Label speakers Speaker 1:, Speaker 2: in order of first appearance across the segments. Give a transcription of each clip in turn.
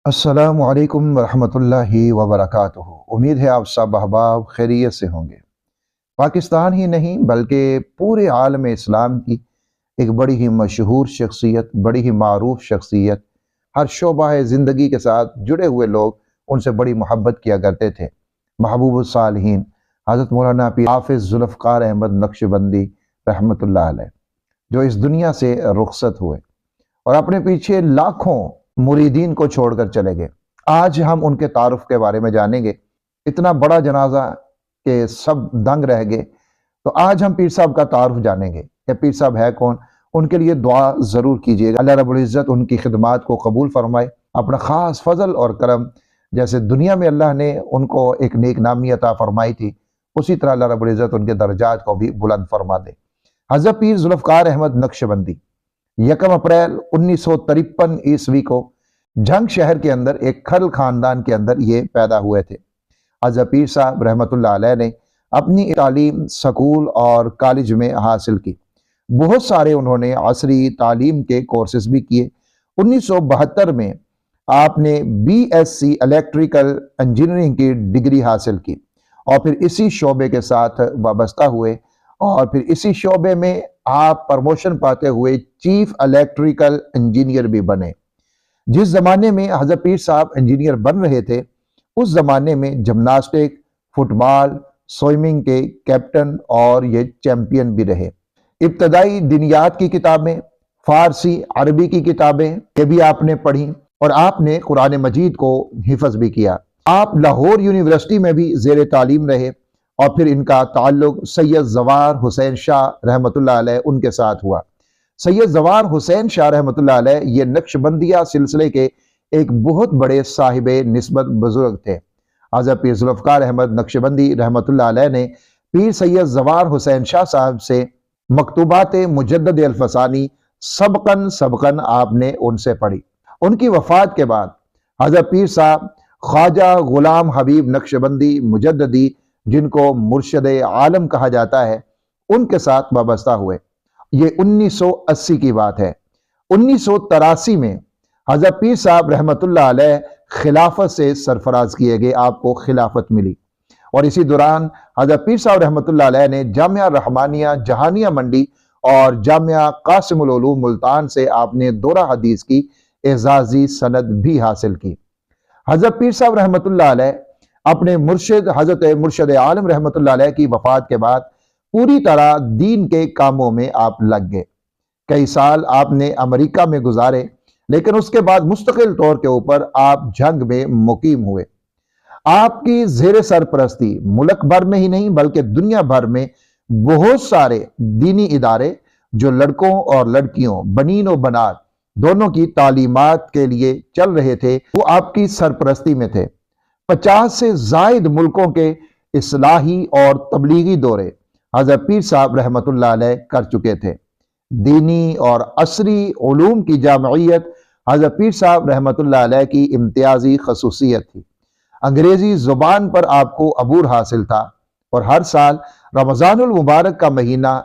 Speaker 1: السلام علیکم ورحمۃ اللہ وبرکاتہ۔ امید ہے آپ سب احباب خیریت سے ہوں گے۔ پاکستان ہی نہیں بلکہ پورے عالم اسلام کی ایک بڑی ہی مشہور شخصیت، بڑی ہی معروف شخصیت، ہر شعبہ زندگی کے ساتھ جڑے ہوئے لوگ ان سے بڑی محبت کیا کرتے تھے۔ محبوب الصالحین حضرت مولانا پیر حافظ ذوالفقار احمد نقشبندی رحمۃ اللہ علیہ، جو اس دنیا سے رخصت ہوئے اور اپنے پیچھے لاکھوں مریدین کو چھوڑ کر چلے گئے۔ آج ہم ان کے تعارف کے بارے میں جانیں گے۔ اتنا بڑا جنازہ کہ سب دنگ رہ گئے، تو آج ہم پیر صاحب کا تعارف جانیں گے کہ پیر صاحب ہے کون۔ ان کے لیے دعا ضرور کیجیے گا، اللہ رب العزت ان کی خدمات کو قبول فرمائے، اپنا خاص فضل اور کرم جیسے دنیا میں اللہ نے ان کو ایک نیک نامی عطا فرمائی تھی، اسی طرح اللہ رب العزت ان کے درجات کو بھی بلند فرما دے۔ حضرت پیر ذوالفقار احمد نقشبندی 1 اپریل 1953 عیسوی کو جھنگ شہر کے اندر ایک کھل خاندان کے اندر یہ پیدا ہوئے تھے۔ حضرت پیر صاحب رحمۃ اللہ علیہ نے اپنی تعلیم سکول اور کالج میں حاصل کی۔ بہت سارے انہوں نے عصری تعلیم کے کورسز بھی کیے۔ 1972 میں آپ نے BSc الیکٹریکل انجینئرنگ کی ڈگری حاصل کی اور پھر اسی شعبے کے ساتھ وابستہ ہوئے، اور پھر اسی شعبے میں آپ پرموشن پاتے ہوئے چیف الیکٹریکل انجینئر بھی بنے۔ جس زمانے میں حضرت پیر صاحب انجینئر بن رہے تھے، اس زمانے میں جمناسٹک، فٹ بال، سوئمنگ کے کیپٹن اور یہ چیمپئن بھی رہے۔ ابتدائی دینیات کی کتابیں، فارسی عربی کی کتابیں یہ بھی آپ نے پڑھی، اور آپ نے قرآن مجید کو حفظ بھی کیا۔ آپ لاہور یونیورسٹی میں بھی زیر تعلیم رہے، اور پھر ان کا تعلق سید زوار حسین شاہ رحمۃ اللہ علیہ ان کے ساتھ ہوا۔ سید زوار حسین شاہ رحمۃ اللہ علیہ یہ نقشبندیہ سلسلے کے ایک بہت بڑے صاحب نسبت بزرگ تھے۔ حضرت پیر ذوالفقار احمد نقشبندی رحمۃ اللہ علیہ نے پیر سید زوار حسین شاہ صاحب سے مکتوبات مجدد الفسانی سبقاً آپ نے ان سے پڑھی۔ ان کی وفات کے بعد حضرت پیر صاحب خواجہ غلام حبیب نقشبندی مجددی، جن کو مرشد عالم کہا جاتا ہے، ان کے ساتھ وابستہ ہوئے۔ یہ 1980 کی بات ہے۔ 1983 میں حضرت پیر صاحب رحمۃ اللہ علیہ خلافت سے سرفراز کیے گئے، آپ کو خلافت ملی، اور اسی دوران حضرت پیر صاحب رحمۃ اللہ علیہ نے جامعہ رحمانیہ جہانیہ منڈی اور جامعہ قاسم العلوم ملتان سے آپ نے دورہ حدیث کی اعزازی سند بھی حاصل کی۔ حضرت پیر صاحب رحمۃ اللہ علیہ اپنے مرشد حضرت مرشد عالم رحمۃ اللہ علیہ کی وفات کے بعد پوری طرح دین کے کاموں میں آپ لگ گئے۔ کئی سال آپ نے امریکہ میں گزارے، لیکن اس کے بعد مستقل طور کے اوپر آپ جھنگ میں مقیم ہوئے۔ آپ کی زیر سرپرستی ملک بھر میں ہی نہیں بلکہ دنیا بھر میں بہت سارے دینی ادارے جو لڑکوں اور لڑکیوں، بنین و بنات دونوں کی تعلیمات کے لیے چل رہے تھے، وہ آپ کی سرپرستی میں تھے۔ 50 سے زائد ملکوں کے اصلاحی اور تبلیغی دورے حضرت پیر صاحب رحمۃ اللہ علیہ کر چکے تھے۔ دینی اور عصری علوم کی جامعیت حضرت پیر صاحب رحمۃ اللہ علیہ کی امتیازی خصوصیت تھی۔ انگریزی زبان پر آپ کو عبور حاصل تھا، اور ہر سال رمضان المبارک کا مہینہ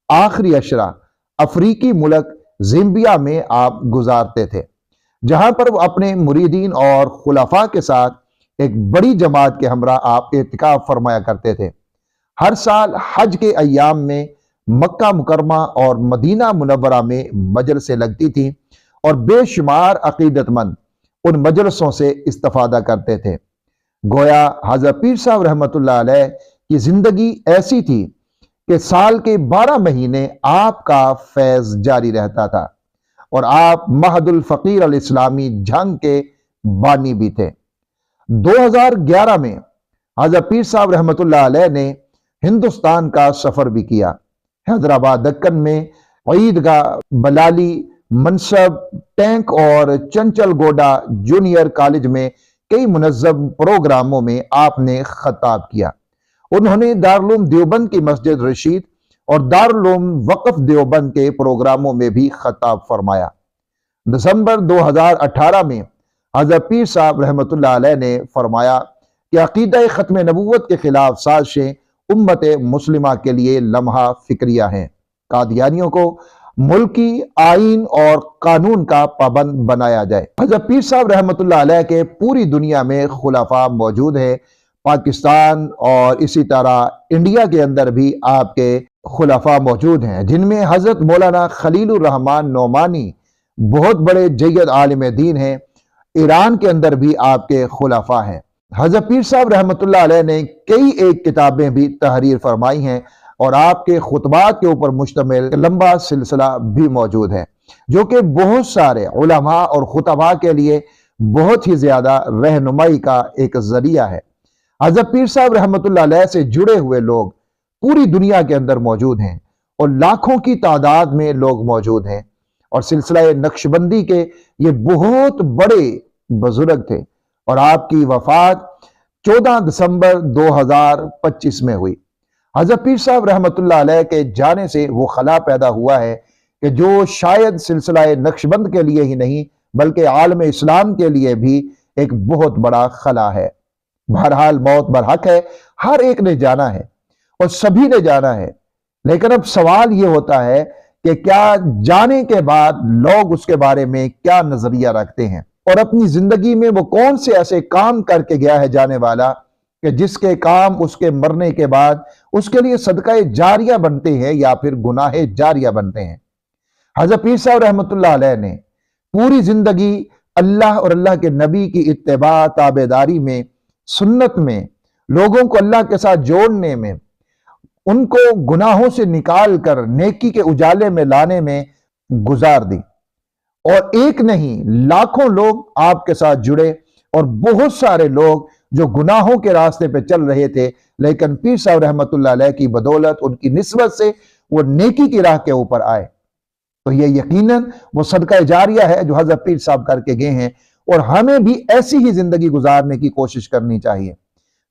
Speaker 1: آخری عشرہ افریقی ملک زمبیا میں آپ گزارتے تھے، جہاں پر وہ اپنے مریدین اور خلفاء کے ساتھ ایک بڑی جماعت کے ہمراہ آپ اعتکاف فرمایا کرتے تھے۔ ہر سال حج کے ایام میں مکہ مکرمہ اور مدینہ منورہ میں مجلسیں لگتی تھیں، اور بے شمار عقیدت مند ان مجلسوں سے استفادہ کرتے تھے۔ گویا حضرت پیر صاحب رحمۃ اللہ علیہ کی زندگی ایسی تھی کہ سال کے 12 مہینے آپ کا فیض جاری رہتا تھا، اور آپ مہد الفقیر الاسلامی جھنگ کے بانی بھی تھے۔ 2011 میں حضرت پیر صاحب رحمۃ اللہ علیہ نے ہندوستان کا سفر بھی کیا۔ حیدرآباد دکن میں عیدگاہ، بلالی، منصب، ٹینک اور چنچل گوڈا جونیئر کالج میں کئی منظم پروگراموں میں آپ نے خطاب کیا۔ انہوں نے دارالعلوم دیوبند کی مسجد رشید اور دارالعلوم وقف دیوبند کے پروگراموں میں بھی خطاب فرمایا۔ دسمبر 2018 میں حضرت پیر صاحب رحمۃ اللہ علیہ نے فرمایا کہ عقیدہ ختم نبوت کے خلاف سازشیں امت مسلمہ کے لیے لمحہ فکریہ ہیں۔ قادیانیوں کو ملکی آئین اور قانون کا پابند بنایا جائے۔ حضرت پیر صاحب رحمۃ اللہ علیہ کے پوری دنیا میں خلفاء موجود ہیں، پاکستان اور اسی طرح انڈیا کے اندر بھی آپ کے خلفاء موجود ہیں، جن میں حضرت مولانا خلیل الرحمن نعمانی بہت بڑے جید عالم دین ہیں۔ ایران کے اندر بھی آپ کے خلفاء ہیں۔ حضرت پیر صاحب رحمۃ اللہ علیہ نے کئی ایک کتابیں بھی تحریر فرمائی ہیں اور آپ کے خطبات کے اوپر مشتمل لمبا سلسلہ بھی موجود ہے، جو کہ بہت سارے علماء اور خطباء کے لیے بہت ہی زیادہ رہنمائی کا ایک ذریعہ ہے۔ حضرت پیر صاحب رحمۃ اللہ علیہ سے جڑے ہوئے لوگ پوری دنیا کے اندر موجود ہیں اور لاکھوں کی تعداد میں لوگ موجود ہیں، اور سلسلہ نقشبندی کے یہ بہت بڑے بزرگ تھے، اور آپ کی وفات 14 دسمبر 2025 میں ہوئی۔ حضرت پیر صاحب رحمۃ اللہ علیہ کے جانے سے وہ خلا پیدا ہوا ہے کہ جو شاید سلسلہ نقشبند کے لیے ہی نہیں بلکہ عالم اسلام کے لیے بھی ایک بہت بڑا خلا ہے۔ بہرحال موت برحق ہے، ہر ایک نے جانا ہے اور سبھی نے جانا ہے، لیکن اب سوال یہ ہوتا ہے کہ کیا جانے کے بعد لوگ اس کے بارے میں کیا نظریہ رکھتے ہیں، اور اپنی زندگی میں وہ کون سے ایسے کام کر کے گیا ہے جانے والا کہ جس کے کام اس کے مرنے کے بعد اس کے لیے صدقہ جاریہ بنتے ہیں یا پھر گناہ جاریہ بنتے ہیں۔ حضرت پیر صاحب رحمۃ اللہ علیہ نے پوری زندگی اللہ اور اللہ کے نبی کی اتباع تابعداری میں، سنت میں، لوگوں کو اللہ کے ساتھ جوڑنے میں، ان کو گناہوں سے نکال کر نیکی کے اجالے میں لانے میں گزار دی، اور ایک نہیں لاکھوں لوگ آپ کے ساتھ جڑے، اور بہت سارے لوگ جو گناہوں کے راستے پہ چل رہے تھے لیکن پیر صاحب رحمۃ اللہ علیہ کی بدولت، ان کی نسبت سے وہ نیکی کی راہ کے اوپر آئے۔ تو یہ یقیناً وہ صدقہ جاریہ ہے جو حضرت پیر صاحب کر کے گئے ہیں، اور ہمیں بھی ایسی ہی زندگی گزارنے کی کوشش کرنی چاہیے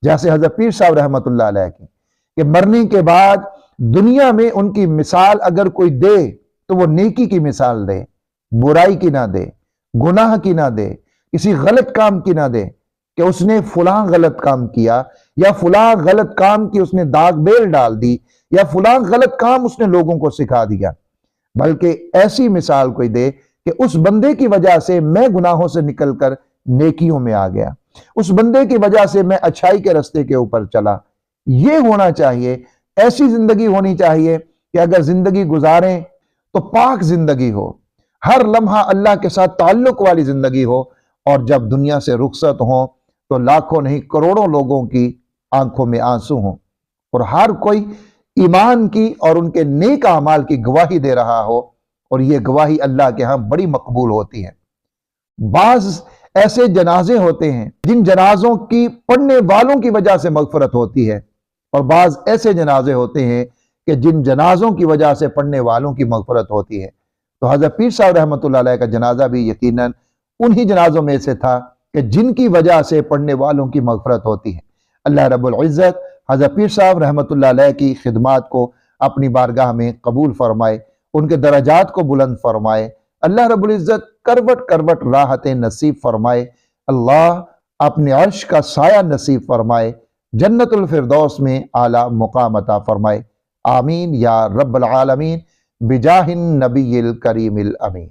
Speaker 1: جیسے حضرت پیر صاحب رحمۃ اللہ علیہ کی، کہ مرنے کے بعد دنیا میں ان کی مثال اگر کوئی دے تو وہ نیکی کی مثال دے، برائی کی نہ دے، گناہ کی نہ دے، کسی غلط کام کی نہ دے کہ اس نے فلاں غلط کام کیا، یا فلاں غلط کام کی اس نے داغ بیل ڈال دی، یا فلاں غلط کام اس نے لوگوں کو سکھا دیا، بلکہ ایسی مثال کوئی دے کہ اس بندے کی وجہ سے میں گناہوں سے نکل کر نیکیوں میں آ گیا، اس بندے کی وجہ سے میں اچھائی کے راستے کے اوپر چلا۔ یہ ہونا چاہیے، ایسی زندگی ہونی چاہیے کہ اگر زندگی گزاریں تو پاک زندگی ہو، ہر لمحہ اللہ کے ساتھ تعلق والی زندگی ہو، اور جب دنیا سے رخصت ہوں تو لاکھوں نہیں کروڑوں لوگوں کی آنکھوں میں آنسو ہوں، اور ہر کوئی ایمان کی اور ان کے نیک اعمال کی گواہی دے رہا ہو، اور یہ گواہی اللہ کے ہاں بڑی مقبول ہوتی ہے۔ بعض ایسے جنازے ہوتے ہیں جن جنازوں کی پڑھنے والوں کی وجہ سے مغفرت ہوتی ہے، اور بعض ایسے جنازے ہوتے ہیں کہ جن جنازوں کی وجہ سے پڑھنے والوں کی مغفرت ہوتی ہے۔ تو حضرت پیر صاحب رحمۃ اللہ علیہ کا جنازہ بھی یقیناً انہی جنازوں میں سے تھا کہ جن کی وجہ سے پڑھنے والوں کی مغفرت ہوتی ہے۔ اللہ رب العزت حضرت پیر صاحب رحمۃ اللہ علیہ کی خدمات کو اپنی بارگاہ میں قبول فرمائے، ان کے درجات کو بلند فرمائے، اللہ رب العزت کروٹ کروٹ راحتیں نصیب فرمائے، اللہ اپنے عرش کا سایہ نصیب فرمائے، جنت الفردوس میں اعلیٰ مقام عطا فرمائے، آمین یا رب العالمین بجاہ النبی الکریم الامین۔